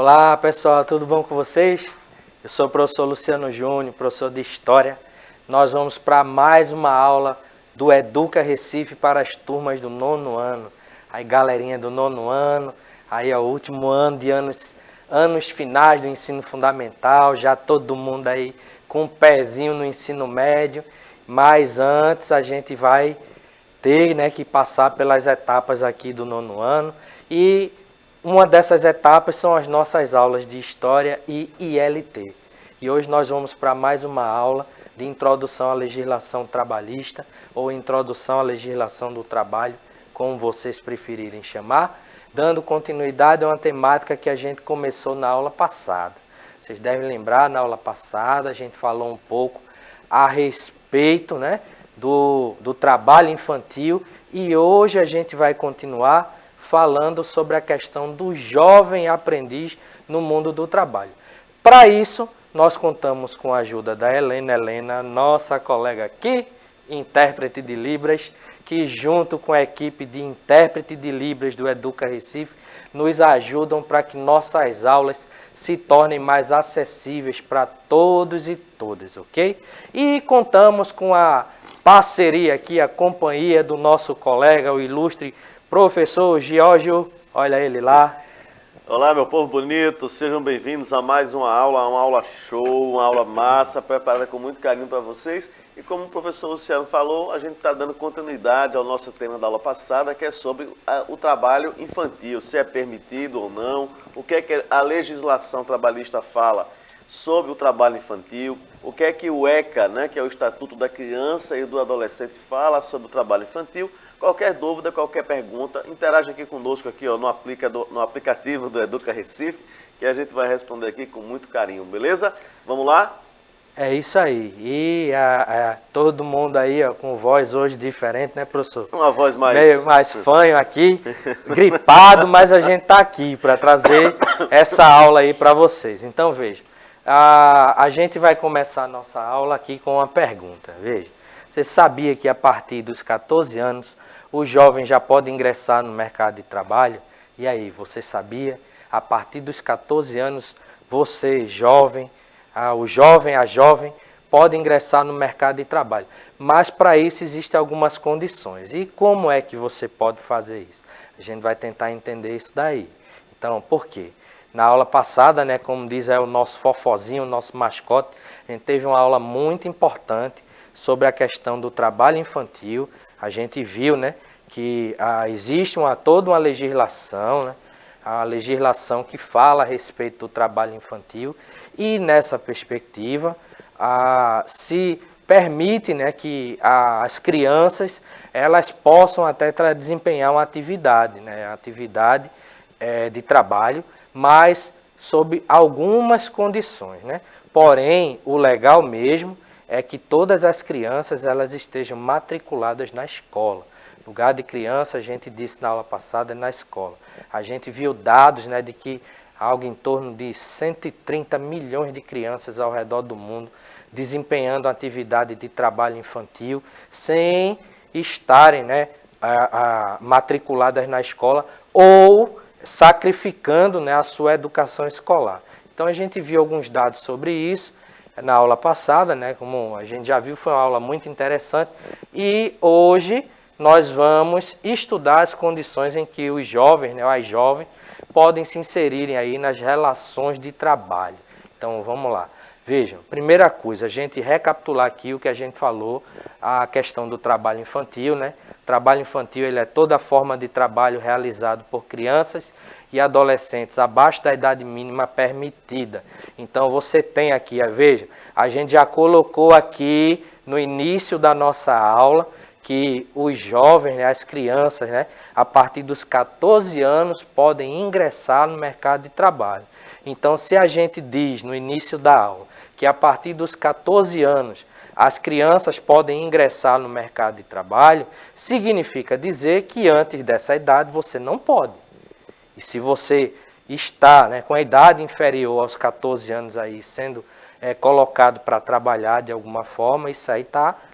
Olá pessoal, tudo bom com vocês? Eu sou o professor Luciano Júnior, professor de História. Nós vamos para mais uma aula do Educa Recife para as turmas do 9º ano. Aí galerinha do 9º ano, aí é o último ano de anos finais do ensino fundamental, já todo mundo aí com um pezinho no ensino médio, mas antes a gente vai ter que passar pelas etapas aqui do 9º ano e uma dessas etapas são as nossas aulas de História e ILT. E hoje nós vamos para mais uma aula de Introdução à Legislação Trabalhista ou Introdução à Legislação do Trabalho, como vocês preferirem chamar, dando continuidade a uma temática que a gente começou na aula passada. Vocês devem lembrar, na aula passada a gente falou um pouco a respeito do trabalho infantil e hoje a gente vai continuar falando sobre a questão do jovem aprendiz no mundo do trabalho. Para isso, nós contamos com a ajuda da Helena, nossa colega aqui, intérprete de Libras, que junto com a equipe de intérprete de Libras do Educa Recife, nos ajudam para que nossas aulas se tornem mais acessíveis para todos e todas, ok? E contamos com a parceria aqui, a companhia do nosso colega, o ilustre professor Giorgio, olha ele lá. Olá, meu povo bonito, sejam bem-vindos a mais uma aula show, uma aula massa, preparada com muito carinho para vocês. E como o professor Luciano falou, a gente está dando continuidade ao nosso tema da aula passada, que é sobre o trabalho infantil, se é permitido ou não, o que é que a legislação trabalhista fala sobre o trabalho infantil, o que é que o ECA, que é o Estatuto da Criança e do Adolescente, fala sobre o trabalho infantil. Qualquer dúvida, qualquer pergunta, interaja aqui conosco aqui, ó, no aplicativo do Educa Recife, que a gente vai responder aqui com muito carinho, beleza? Vamos lá? É isso aí. E todo mundo aí ó, com voz hoje diferente, né, professor? Uma voz meio mais fanho aqui, gripado, mas a gente está aqui para trazer essa aula aí para vocês. Então, veja, a gente vai começar a nossa aula aqui com uma pergunta. Veja, você sabia que a partir dos 14 anos o jovem já pode ingressar no mercado de trabalho? E aí, você sabia? A partir dos 14 anos, você, jovem, o jovem, a jovem, pode ingressar no mercado de trabalho. Mas para isso existem algumas condições. E como é que você pode fazer isso? A gente vai tentar entender isso daí. Então, por quê? Na aula passada, como diz o nosso fofozinho, o nosso mascote, a gente teve uma aula muito importante sobre a questão do trabalho infantil. A gente viu que existe toda uma legislação, a legislação que fala a respeito do trabalho infantil e nessa perspectiva se permite que as crianças elas possam até desempenhar uma atividade, atividade de trabalho, mas sob algumas condições. Porém, o legal mesmo é que todas as crianças elas estejam matriculadas na escola. Lugar de criança, a gente disse na aula passada, é na escola. A gente viu dados de que algo em torno de 130 milhões de crianças ao redor do mundo desempenhando atividade de trabalho infantil sem estarem matriculadas na escola ou sacrificando a sua educação escolar. Então a gente viu alguns dados sobre isso na aula passada, como a gente já viu, foi uma aula muito interessante. E hoje nós vamos estudar as condições em que os jovens, as jovens, podem se inserirem aí nas relações de trabalho. Então vamos lá. Vejam, primeira coisa, a gente recapitular aqui o que a gente falou, a questão do trabalho infantil. Trabalho infantil ele é toda forma de trabalho realizado por crianças e adolescentes abaixo da idade mínima permitida. Então você tem aqui, veja, a gente já colocou aqui no início da nossa aula que os jovens, as crianças, a partir dos 14 anos podem ingressar no mercado de trabalho. Então se a gente diz no início da aula que a partir dos 14 anos as crianças podem ingressar no mercado de trabalho, significa dizer que antes dessa idade você não pode. E se você está com a idade inferior aos 14 anos aí sendo colocado para trabalhar de alguma forma, isso aí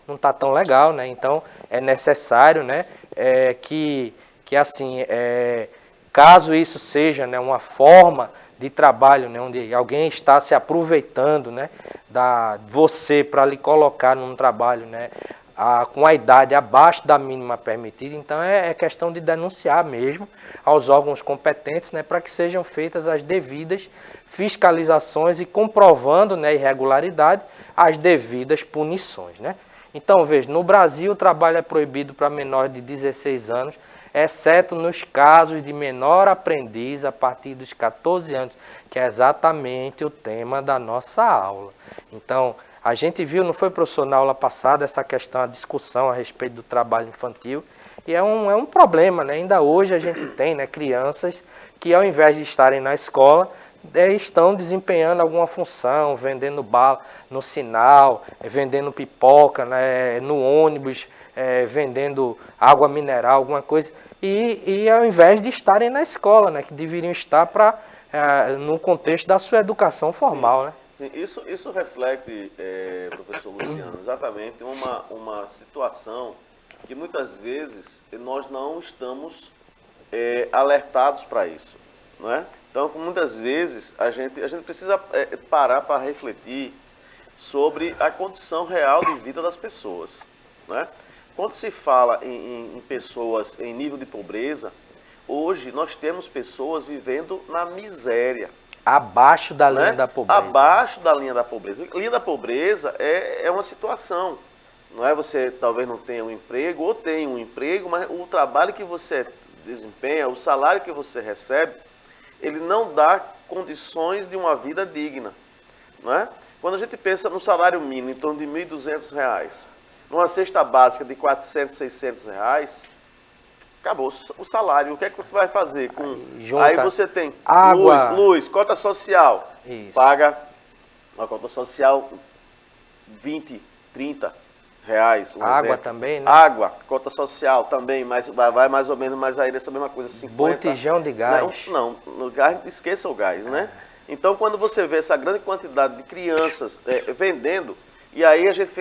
não está tão legal, Então é necessário que assim, caso isso seja uma forma de trabalho, né, onde alguém está se aproveitando, né, você para lhe colocar num trabalho, né, com a idade abaixo da mínima permitida, então é questão de denunciar mesmo aos órgãos competentes, né, para que sejam feitas as devidas fiscalizações e comprovando, né, irregularidade, as devidas punições, né. Então, veja, no Brasil o trabalho é proibido para menores de 16 anos, exceto nos casos de menor aprendiz a partir dos 14 anos, que é exatamente o tema da nossa aula. Então, a gente viu, não foi, professor, na aula passada, essa questão, a discussão a respeito do trabalho infantil, e é um problema, né? Ainda hoje a gente tem, né, crianças que, ao invés de estarem na escola, estão desempenhando alguma função, vendendo bala no sinal, vendendo pipoca, né, no ônibus, vendendo água mineral, alguma coisa, e ao invés de estarem na escola, né, que deveriam estar no contexto da sua educação formal. Sim, né? sim. Isso reflete, professor Luciano, exatamente uma situação que muitas vezes nós não estamos alertados para isso, não é? Então, muitas vezes a gente precisa parar para refletir sobre a condição real de vida das pessoas, né? Quando se fala em pessoas em nível de pobreza, hoje nós temos pessoas vivendo na miséria. Abaixo da linha, né, da pobreza. Abaixo da linha da pobreza. Linha da pobreza é uma situação. Não é? Você talvez não tenha um emprego, ou tenha um emprego, mas o trabalho que você desempenha, o salário que você recebe, ele não dá condições de uma vida digna. Não é? Quando a gente pensa no salário mínimo, em torno de R$ 1.200, numa cesta básica de R$ 400, R$ 600, acabou o salário. O que é que você vai fazer? Aí você tem água, luz, cota social. Isso. Paga uma cota social R$20, R$30. Água exemplo. também, né? Água, cota social também, mas vai mais ou menos mais aí nessa mesma coisa, 50. Botijão de gás. Não, no gás, esqueça o gás, né? Então, quando você vê essa grande quantidade de crianças vendendo, e aí a gente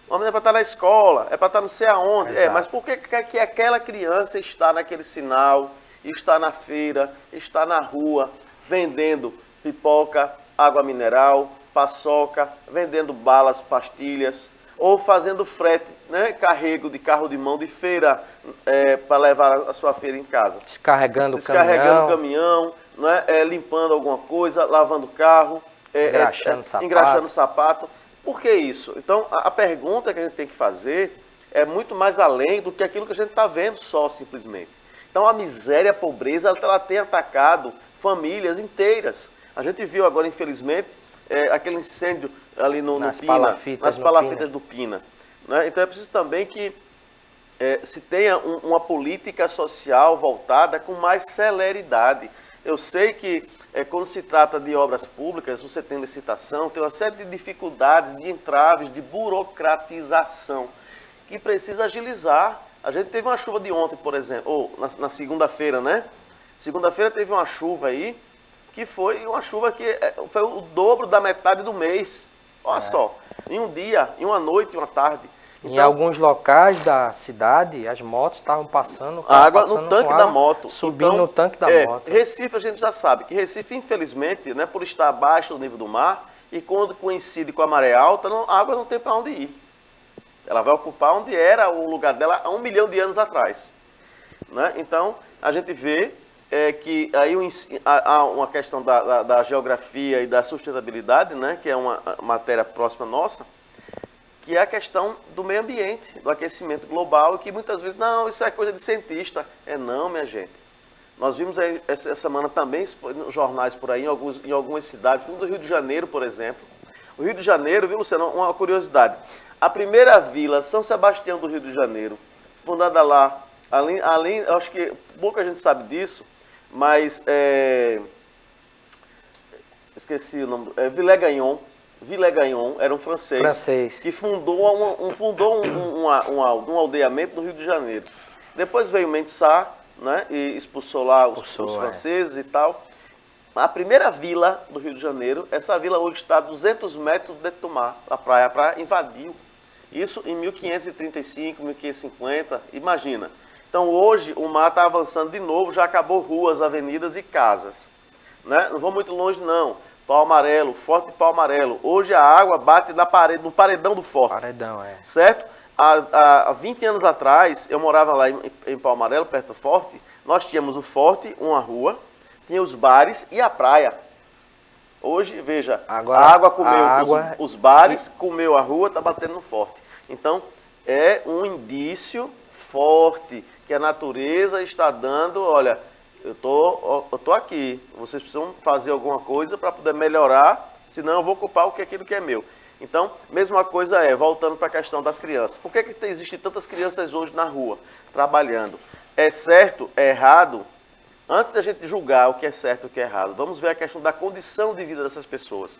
não é para estar na escola, é para estar não sei aonde. Mas por que aquela criança está naquele sinal, está na feira, está na rua, vendendo pipoca, água mineral, paçoca, vendendo balas, pastilhas, ou fazendo frete, né, carrego de carro de mão de feira para levar a sua feira em casa? Descarregando o caminhão, né, limpando alguma coisa, lavando o carro, engraxando sapato. Por que isso? Então, a pergunta que a gente tem que fazer é muito mais além do que aquilo que a gente está vendo só, simplesmente. Então, a miséria, a pobreza, ela tem atacado famílias inteiras. A gente viu agora, infelizmente, aquele incêndio ali nas palafitas do Pina. Né? Então, é preciso também que se tenha uma política social voltada com mais celeridade. Eu sei que quando se trata de obras públicas, você tem licitação, tem uma série de dificuldades, de entraves, de burocratização, que precisa agilizar. A gente teve uma chuva de ontem, por exemplo, ou na segunda-feira, né? Segunda-feira teve uma chuva aí, que foi uma chuva que foi o dobro da metade do mês. Olha só, em um dia, em uma noite, em uma tarde. Então, em alguns locais da cidade, as motos estavam passando... A água no tanque da moto. Subindo no tanque da moto. Recife, a gente já sabe que Recife, infelizmente, né, por estar abaixo do nível do mar, e quando coincide com a maré alta, a água não tem para onde ir. Ela vai ocupar onde era o lugar dela há 1 milhão de anos atrás. Né? Então, a gente vê que aí há uma questão da geografia e da sustentabilidade, né, que é uma matéria próxima nossa, que é a questão do meio ambiente, do aquecimento global, e que muitas vezes, não, isso é coisa de cientista. Não, minha gente. Nós vimos aí, essa semana também, nos jornais por aí, em algumas cidades, como do Rio de Janeiro, por exemplo. O Rio de Janeiro, viu, Luciano, uma curiosidade. A primeira vila, São Sebastião do Rio de Janeiro, fundada lá, além acho que pouca gente sabe disso, mas esqueci o nome, Villegagnon era um francês. Que fundou um aldeamento no Rio de Janeiro. Depois veio Mendes Sá, né, e expulsou lá os franceses e tal. A primeira vila do Rio de Janeiro, essa vila hoje está a 200 metros dentro do mar, da praia, para invadir. Isso em 1535, 1550, imagina. Então hoje o mar está avançando de novo, já acabou ruas, avenidas e casas. né? Não vou muito longe não. Pau Amarelo, Forte de Pau Amarelo. Hoje a água bate na parede, no paredão do Forte. Paredão, é. Certo? Há 20 anos atrás, eu morava lá em Pau Amarelo, perto do Forte. Nós tínhamos o Forte, uma rua, tinha os bares e a praia. Hoje, veja, Agora, a água comeu os bares, comeu a rua, está batendo no Forte. Então, é um indício forte que a natureza está dando, olha, eu tô aqui, vocês precisam fazer alguma coisa para poder melhorar, senão eu vou ocupar aquilo que é meu. Então, mesma coisa voltando para a questão das crianças. Por que existem tantas crianças hoje na rua, trabalhando? É certo? É errado? Antes da gente julgar o que é certo e o que é errado, vamos ver a questão da condição de vida dessas pessoas,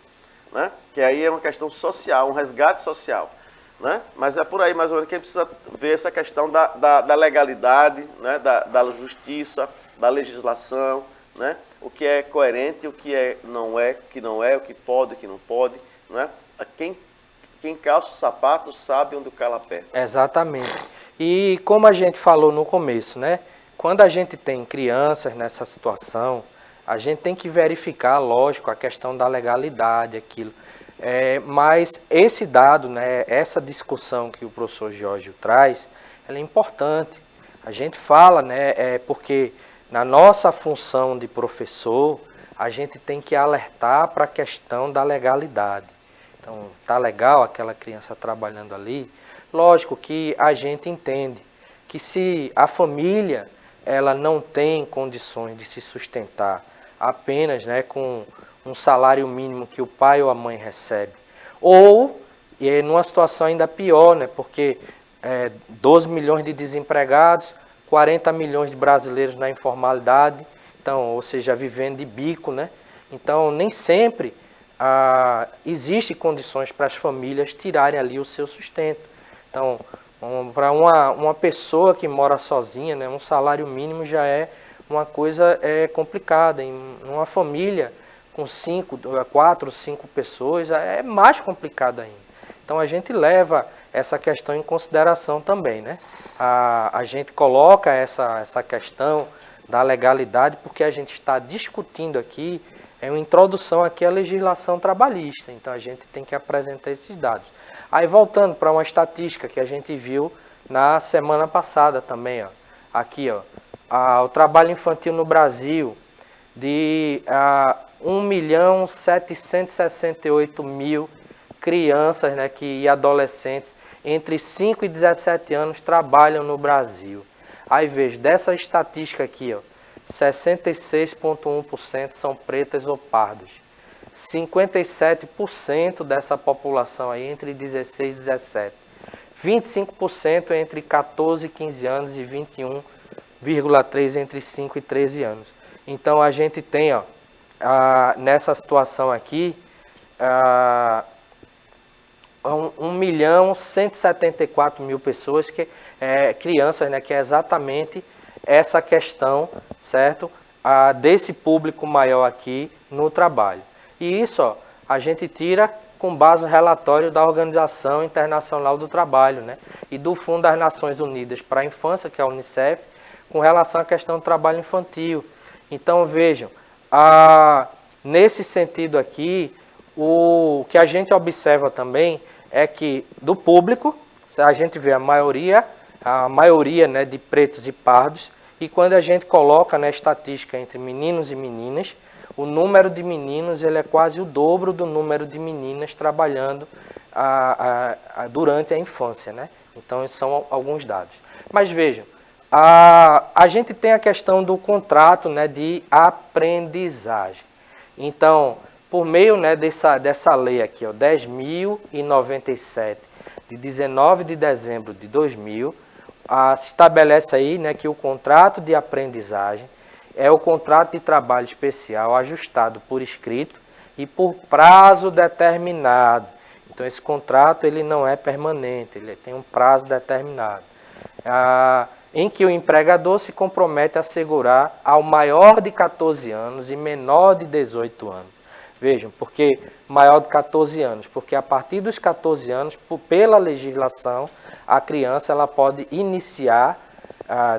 né? Que aí é uma questão social, um resgate social, né? Mas é por aí mais ou menos que a gente precisa ver essa questão da legalidade, né? Da justiça, da legislação, né? O que é coerente, o que não é, o que pode, o que não pode, né? Quem calça o sapato sabe onde o calo aperta. Exatamente. E como a gente falou no começo, né? Quando a gente tem crianças nessa situação, a gente tem que verificar, lógico, a questão da legalidade, aquilo. Mas esse dado, né, essa discussão que o professor Jorge traz, ela é importante. A gente fala, né, porque na nossa função de professor, a gente tem que alertar para a questão da legalidade. Então, tá legal aquela criança trabalhando ali? Lógico que a gente entende que se a família ela não tem condições de se sustentar apenas, né, com um salário mínimo que o pai ou a mãe recebe, ou numa situação ainda pior, né, porque 12 milhões de desempregados, 40 milhões de brasileiros na informalidade, então, ou seja, vivendo de bico, né? Então, nem sempre existem condições para as famílias tirarem ali o seu sustento. Então, para uma pessoa que mora sozinha, né, um salário mínimo já é uma coisa complicada. Em uma família com 4, 5 pessoas é mais complicado ainda. Então a gente leva essa questão em consideração também, né? A gente coloca essa questão da legalidade porque a gente está discutindo aqui, uma introdução aqui à legislação trabalhista. Então a gente tem que apresentar esses dados. Aí voltando para uma estatística que a gente viu na semana passada também, ó. Aqui, ó, o trabalho infantil no Brasil de 1.768.000 crianças, né, e adolescentes entre 5 e 17 anos trabalham no Brasil. Aí veja, dessa estatística aqui, ó, 66,1% são pretas ou pardas. 57% dessa população aí entre 16 e 17. 25% entre 14 e 15 anos e 21,3% entre 5 e 13 anos. Então a gente tem, ó, nessa situação aqui, 1.174.000 pessoas, crianças, né, que é exatamente essa questão, certo? Desse público maior aqui no trabalho. E isso, ó, a gente tira com base no relatório da Organização Internacional do Trabalho, né, e do Fundo das Nações Unidas para a Infância, que é a Unicef, com relação à questão do trabalho infantil. Então vejam, nesse sentido aqui, o que a gente observa também é que do público, a gente vê a maioria, né, de pretos e pardos, e quando a gente coloca na estatística entre meninos e meninas, o número de meninos ele é quase o dobro do número de meninas trabalhando durante a infância, né? Então, esses são alguns dados. Mas vejam, a gente tem a questão do contrato, né, de aprendizagem. Então, por meio, né, dessa lei aqui, 10.097, de 19 de dezembro de 2000, se estabelece aí, né, que o contrato de aprendizagem é o contrato de trabalho especial ajustado por escrito e por prazo determinado. Então, esse contrato ele não é permanente, ele tem um prazo determinado, em que o empregador se compromete a assegurar ao maior de 14 anos e menor de 18 anos. Vejam, porque maior de 14 anos, porque a partir dos 14 anos, pela legislação, a criança ela pode iniciar,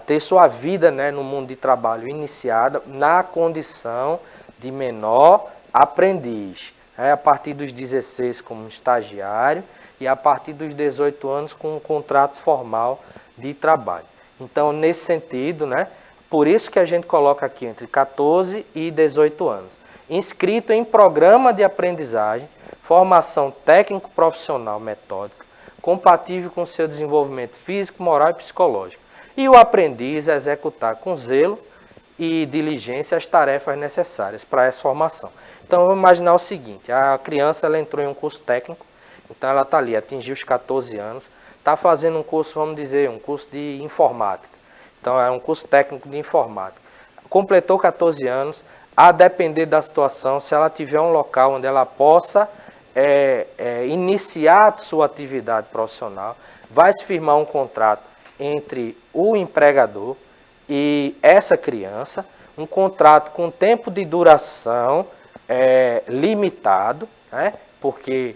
ter sua vida, né, no mundo de trabalho iniciada na condição de menor aprendiz. A partir dos 16 como estagiário e a partir dos 18 anos com um contrato formal de trabalho. Então, nesse sentido, né, por isso que a gente coloca aqui entre 14 e 18 anos. Inscrito em programa de aprendizagem, formação técnico-profissional metódica, compatível com seu desenvolvimento físico, moral e psicológico. E o aprendiz executar com zelo e diligência as tarefas necessárias para essa formação. Então, vamos imaginar o seguinte, a criança ela entrou em um curso técnico, então ela está ali, atingiu os 14 anos, está fazendo um curso, vamos dizer, um curso de informática. Então, é um curso técnico de informática. Completou 14 anos, a depender da situação, se ela tiver um local onde ela possa iniciar a sua atividade profissional, vai se firmar um contrato entre o empregador e essa criança, um contrato com tempo de duração limitado, né? Porque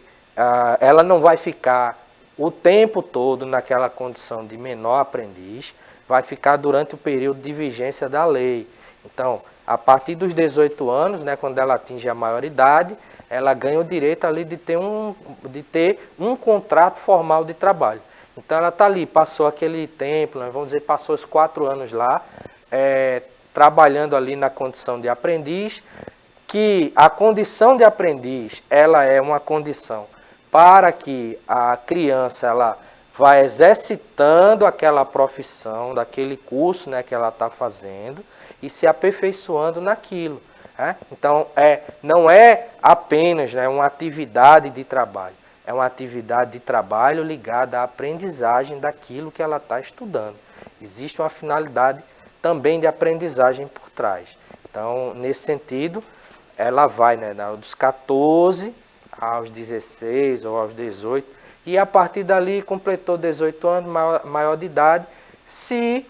ela não vai ficar o tempo todo naquela condição de menor aprendiz, vai ficar durante o período de vigência da lei. Então, a partir dos 18 anos, né, quando ela atinge a maioridade, ela ganha o direito ali de ter um contrato formal de trabalho. Então ela está ali, passou aquele tempo, né, vamos dizer, passou os 4 anos lá, trabalhando ali na condição de aprendiz, que a condição de aprendiz, ela é uma condição para que a criança ela vá exercitando aquela profissão, daquele curso, né, que ela está fazendo e se aperfeiçoando naquilo. Né? Então, não é apenas, né, uma atividade de trabalho, é uma atividade de trabalho ligada à aprendizagem daquilo que ela está estudando. Existe uma finalidade também de aprendizagem por trás. Então, nesse sentido, ela vai, né, dos 14 aos 16 ou aos 18, e a partir dali completou 18 anos, maior de idade, se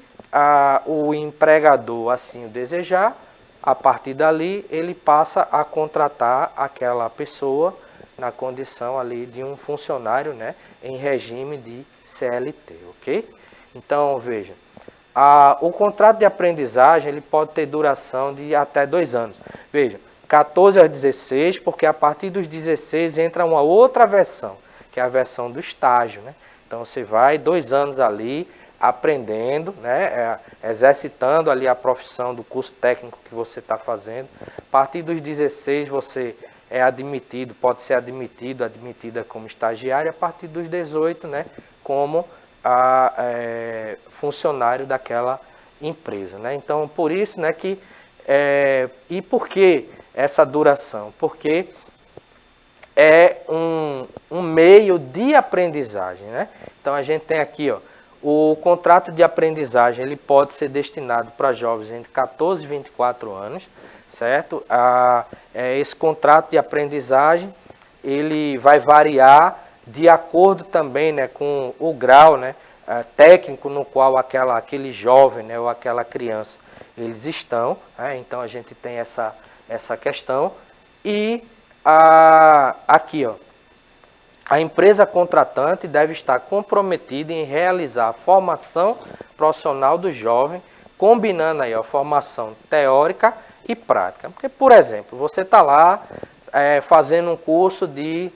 o empregador assim o desejar, a partir dali ele passa a contratar aquela pessoa na condição ali de um funcionário, né, em regime de CLT, ok? Então, veja, o contrato de aprendizagem ele pode ter duração de até 2 anos. Veja, 14 aos 16, porque a partir dos 16 entra uma outra versão, que é a versão do estágio, né? Então você vai 2 anos ali aprendendo, né? Exercitando ali a profissão do curso técnico que você está fazendo. A partir dos 16 você é admitido, pode ser admitida como estagiário, a partir dos 18, né? Como funcionário daquela empresa, né? Então por isso, né, que e por que essa duração? Porque é um meio de aprendizagem, né? Então a gente tem aqui, ó, o contrato de aprendizagem, ele pode ser destinado para jovens entre 14 e 24 anos, certo? Esse contrato de aprendizagem, ele vai variar de acordo também, né, com o grau, né, técnico no qual aquele jovem, né, ou aquela criança eles estão, né? Então a gente tem essa questão. E aqui, ó, a empresa contratante deve estar comprometida em realizar a formação profissional do jovem, combinando aí a formação teórica e prática. Porque, por exemplo, você está lá fazendo um curso de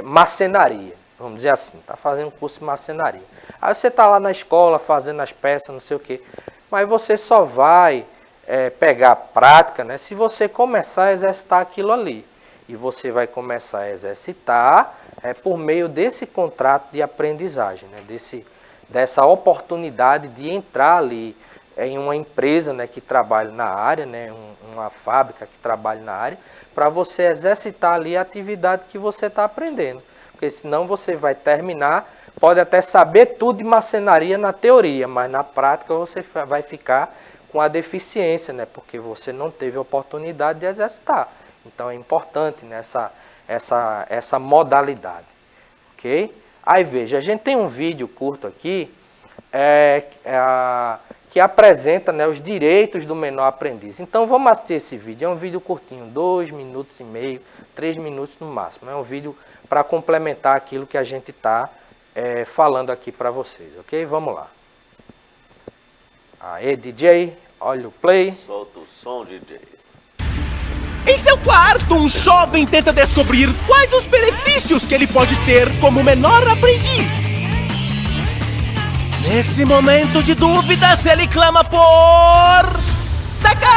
marcenaria, vamos dizer assim, está fazendo um curso de marcenaria. Aí você está lá na escola fazendo as peças, não sei o quê, mas você só vai pegar prática, né, se você começar a exercitar aquilo ali. E você vai começar a exercitar por meio desse contrato de aprendizagem, né, dessa oportunidade de entrar ali em uma empresa, né, que trabalha na área, né, uma fábrica que trabalha na área, para você exercitar ali a atividade que você está aprendendo. Porque senão você vai terminar, pode até saber tudo de marcenaria na teoria, mas na prática você vai ficar com a deficiência, né, porque você não teve oportunidade de exercitar. Então é importante, né, essa modalidade, ok? Aí veja, a gente tem um vídeo curto aqui que apresenta, né, os direitos do menor aprendiz. Então vamos assistir esse vídeo, é um vídeo curtinho, 2 minutos e meio, 3 minutos no máximo. É um vídeo para complementar aquilo que a gente está falando aqui para vocês, ok? Vamos lá. Aê, DJ, olha o play. Solta o som, DJ. Em seu quarto, um jovem tenta descobrir quais os benefícios que ele pode ter como menor aprendiz. Nesse momento de dúvidas, ele clama por... Sacar!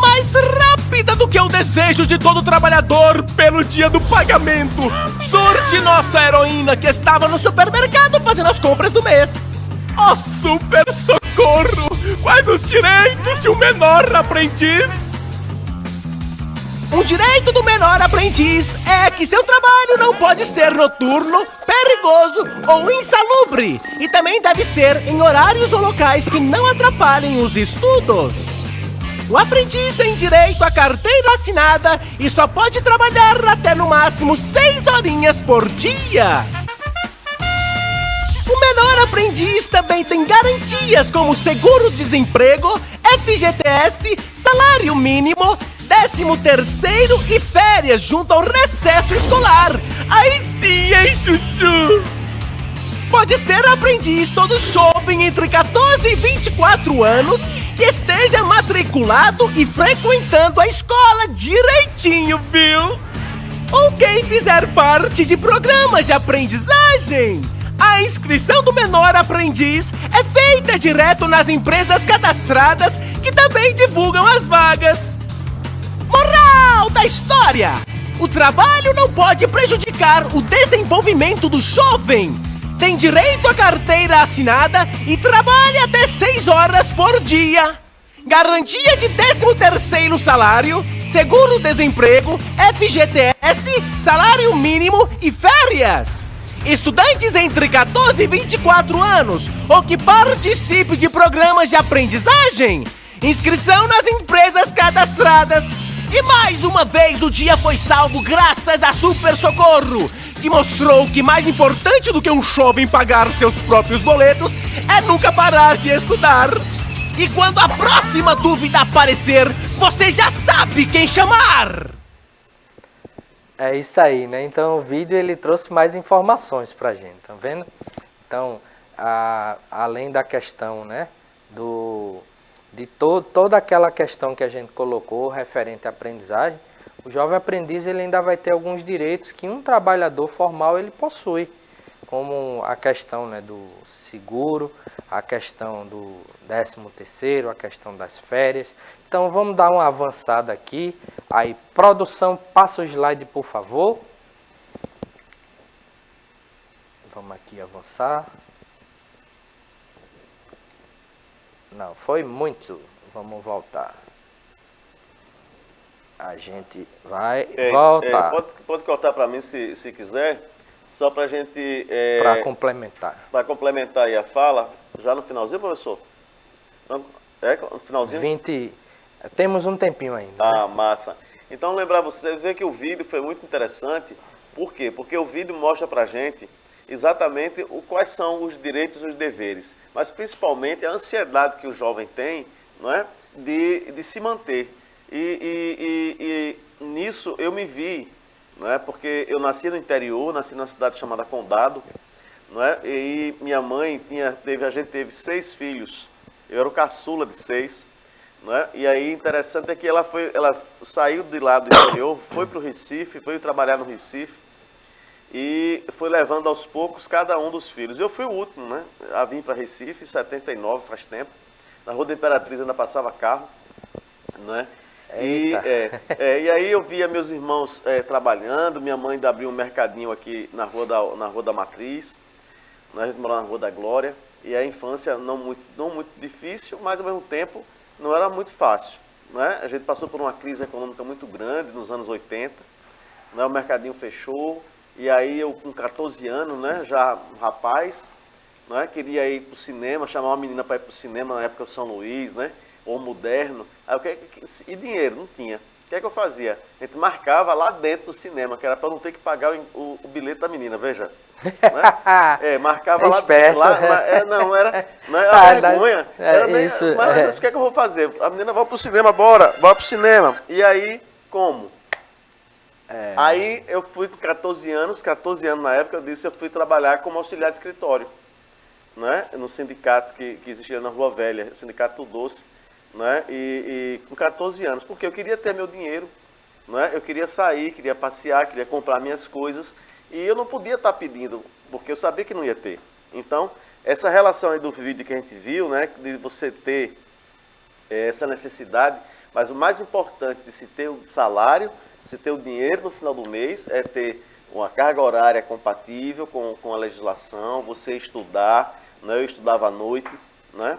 Mais rápida do que o desejo de todo trabalhador pelo dia do pagamento, surge nossa heroína que estava no supermercado fazendo as compras do mês. Oh, super socorro! Quais os direitos de um menor aprendiz? Um direito do menor aprendiz é que seu trabalho não pode ser noturno, perigoso ou insalubre. E também deve ser em horários ou locais que não atrapalhem os estudos. O aprendiz tem direito à carteira assinada e só pode trabalhar até no máximo 6 horinhas por dia. O menor aprendiz também tem garantias como seguro-desemprego, FGTS, salário mínimo, 13º e férias junto ao recesso escolar. Aí sim, hein, chuchu? Pode ser aprendiz todo jovem entre 14 e 24 anos que esteja matriculado e frequentando a escola direitinho, viu? Ou quem fizer parte de programas de aprendizagem. A inscrição do menor aprendiz é feita direto nas empresas cadastradas que também divulgam as vagas. Moral da história! O trabalho não pode prejudicar o desenvolvimento do jovem. Tem direito à carteira assinada e trabalha até 6 horas por dia. Garantia de 13º salário, seguro-desemprego, FGTS, salário mínimo e férias. Estudantes entre 14 e 24 anos ou que participe de programas de aprendizagem. Inscrição nas empresas cadastradas. E mais uma vez o dia foi salvo graças a Super Socorro, que mostrou que mais importante do que um jovem pagar seus próprios boletos é nunca parar de estudar. E quando a próxima dúvida aparecer, você já sabe quem chamar! É isso aí, né? Então o vídeo ele trouxe mais informações pra gente, tá vendo? Então, além da questão, né, toda aquela questão que a gente colocou referente à aprendizagem, o jovem aprendiz ele ainda vai ter alguns direitos que um trabalhador formal ele possui, como a questão, né, do seguro, a questão do 13º, a questão das férias. Então vamos dar uma avançada aqui. Aí, produção, passa o slide, por favor. Vamos aqui avançar. Não, foi muito. Vamos voltar. A gente vai voltar. Pode cortar para mim se quiser, só para a gente... para complementar. Para complementar aí a fala, já no finalzinho, professor? No finalzinho? 20... Temos um tempinho ainda. Ah, né? Massa. Então, lembrar vocês, ver que o vídeo foi muito interessante. Por quê? Porque o vídeo mostra pra gente exatamente quais são os direitos e os deveres, mas principalmente a ansiedade que o jovem tem, não é? de se manter. E nisso eu me vi, não é? Porque eu nasci no interior, nasci numa cidade chamada Condado, não é? E minha mãe a gente teve 6 filhos, eu era o caçula de 6. Não é? E aí, interessante é que ela saiu de lá do interior, foi para o Recife, veio trabalhar no Recife e foi levando aos poucos cada um dos filhos. Eu fui o último, né? A vim para Recife, em 79, faz tempo. Na Rua da Imperatriz ainda passava carro, não é? E aí eu via meus irmãos trabalhando, minha mãe ainda abriu um mercadinho aqui na Rua da Matriz, né? A gente morava na Rua da Glória, e a infância não muito difícil, mas ao mesmo tempo não era muito fácil, né? A gente passou por uma crise econômica muito grande nos anos 80, né? O mercadinho fechou, e aí eu com 14 anos, né, já rapaz, né, queria ir para o cinema, chamar uma menina para ir para o cinema na época do São Luís, né, ou Moderno, e dinheiro, não tinha. O que é que eu fazia? A gente marcava lá dentro do cinema, que era para não ter que pagar o bilhete da menina, veja. Né? Marcava lá, não era vergonha. Mas o que é que eu vou fazer? A menina vai pro cinema, bora pro cinema. E aí, como? Aí eu fui com 14 anos na época, eu fui trabalhar como auxiliar de escritório, né? No sindicato que existia na Rua Velha, o Sindicato do Doce, né? E com 14 anos, porque eu queria ter meu dinheiro, né? Eu queria sair, queria passear, queria comprar minhas coisas, e eu não podia estar pedindo, porque eu sabia que não ia ter. Então, essa relação aí do vídeo que a gente viu, né, de você ter essa necessidade, mas o mais importante de se ter o salário, se ter o dinheiro no final do mês, é ter uma carga horária compatível com a legislação, você estudar, né? Eu estudava à noite, né?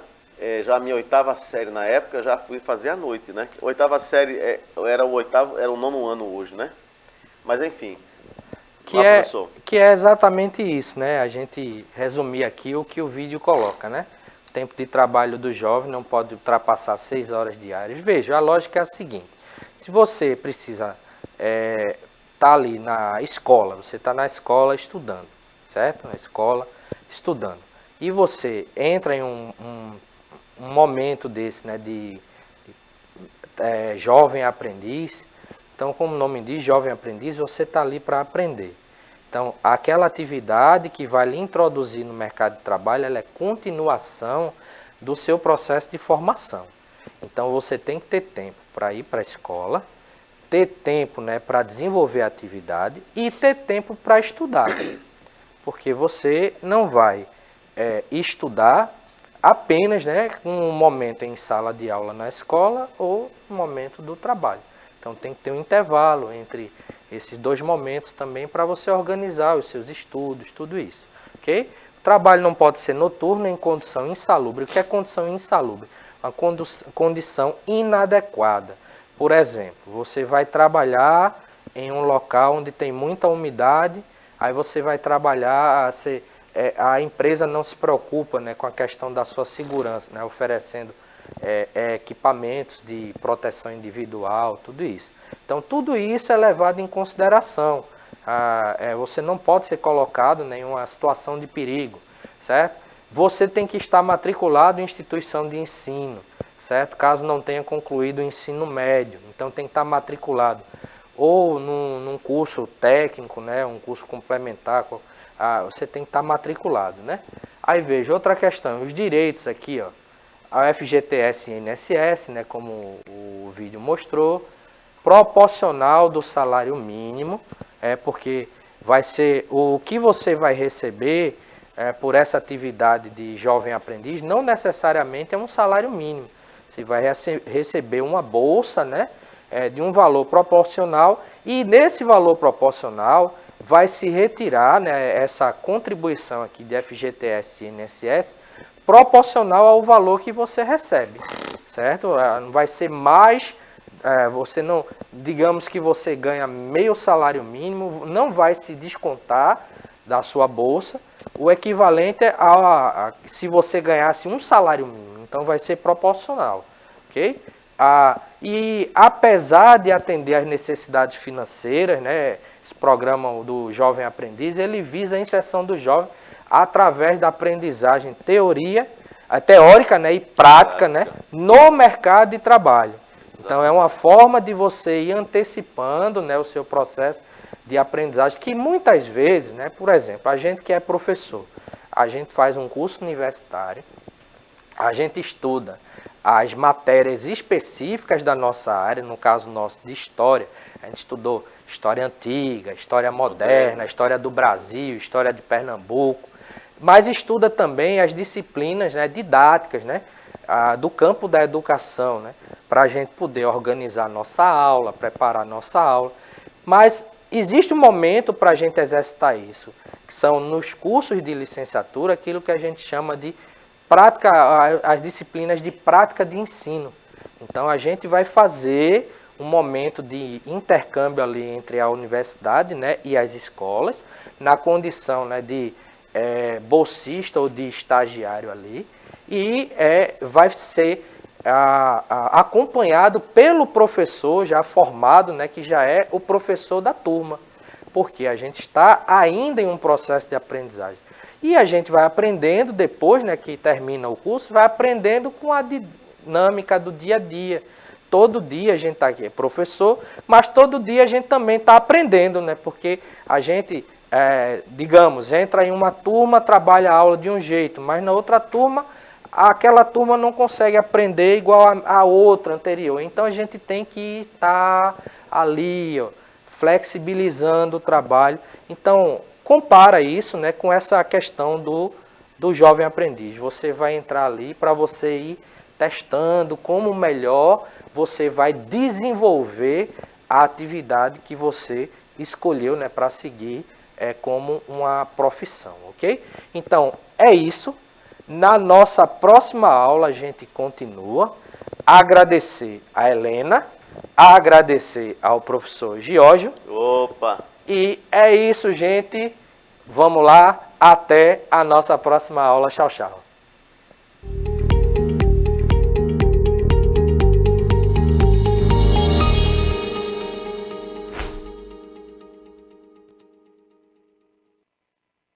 Já a minha 8ª série na época, eu já fui fazer à noite, né? 8ª série era o 9º ano hoje, né? Mas enfim, professor. Que é exatamente isso, né? A gente resumir aqui o que o vídeo coloca, né? O tempo de trabalho do jovem não pode ultrapassar 6 horas diárias. Veja, a lógica é a seguinte: se você precisa tá ali na escola, você está na escola estudando, certo? Na escola estudando. E você entra em um momento desse, né, de jovem aprendiz. Então, como o nome diz, jovem aprendiz, você está ali para aprender. Então, aquela atividade que vai lhe introduzir no mercado de trabalho, ela é continuação do seu processo de formação. Então, você tem que ter tempo para ir para a escola, ter tempo, né, para desenvolver a atividade e ter tempo para estudar. Porque você não vai estudar apenas, né, um momento em sala de aula na escola ou um momento do trabalho. Então tem que ter um intervalo entre esses 2 momentos também para você organizar os seus estudos, tudo isso. Ok? O trabalho não pode ser noturno em condição insalubre. O que é condição insalubre? Uma condição inadequada. Por exemplo, você vai trabalhar em um local onde tem muita umidade, aí você vai trabalhar, a empresa não se preocupa, né, com a questão da sua segurança, né, oferecendo equipamentos de proteção individual, tudo isso. Então, tudo isso é levado em consideração. Você não pode ser colocado em nenhuma situação de perigo, certo? Você tem que estar matriculado em instituição de ensino, certo? Caso não tenha concluído o ensino médio, então tem que estar matriculado ou num curso técnico, né, um curso complementar. Você tem que estar matriculado, né? Aí veja, outra questão, os direitos aqui, ó, a FGTS e INSS, né, como o vídeo mostrou, proporcional do salário mínimo, porque vai ser o que você vai receber por essa atividade de jovem aprendiz, não necessariamente é um salário mínimo. Você vai receber uma bolsa, né, de um valor proporcional, e nesse valor proporcional vai se retirar, né, essa contribuição aqui de FGTS e INSS proporcional ao valor que você recebe, certo? Não vai ser mais, você não, digamos que você ganha meio salário mínimo, não vai se descontar da sua bolsa o equivalente se você ganhasse um salário mínimo, então vai ser proporcional, ok? E apesar de atender às necessidades financeiras, né, esse programa do Jovem Aprendiz, ele visa a inserção do jovem através da aprendizagem teórica, né, e prática, né, no mercado de trabalho. Então é uma forma de você ir antecipando, né, o seu processo de aprendizagem, que muitas vezes, né, por exemplo, a gente que é professor, a gente faz um curso universitário, a gente estuda as matérias específicas da nossa área, no caso nosso de história, a gente estudou história antiga, história moderna, história do Brasil, história de Pernambuco, mas estuda também as disciplinas, né, didáticas, né, do campo da educação, né, para a gente poder organizar nossa aula, preparar nossa aula. Mas existe um momento para a gente exercitar isso, que são nos cursos de licenciatura, aquilo que a gente chama de prática, as disciplinas de prática de ensino. Então a gente vai fazer um momento de intercâmbio ali entre a universidade, né, e as escolas, na condição, né, de bolsista ou de estagiário ali, e vai ser acompanhado pelo professor já formado, né, que já é o professor da turma, porque a gente está ainda em um processo de aprendizagem. E a gente vai aprendendo depois, né, que termina o curso, vai aprendendo com a dinâmica do dia a dia. Todo dia a gente está aqui, é professor, mas todo dia a gente também está aprendendo, né, porque a gente, digamos, entra em uma turma, trabalha a aula de um jeito, mas na outra turma aquela turma não consegue aprender igual a outra anterior. Então a gente tem que estar ali, ó, flexibilizando o trabalho. Então compara isso, né, com essa questão do jovem aprendiz. Você vai entrar ali para você ir testando como melhor você vai desenvolver a atividade que você escolheu, né, para seguir como uma profissão, ok? Então é isso. Na nossa próxima aula a gente continua. Agradecer a Helena, agradecer ao professor Giorgio. Opa! E é isso, gente. Vamos lá. Até a nossa próxima aula. Tchau, tchau.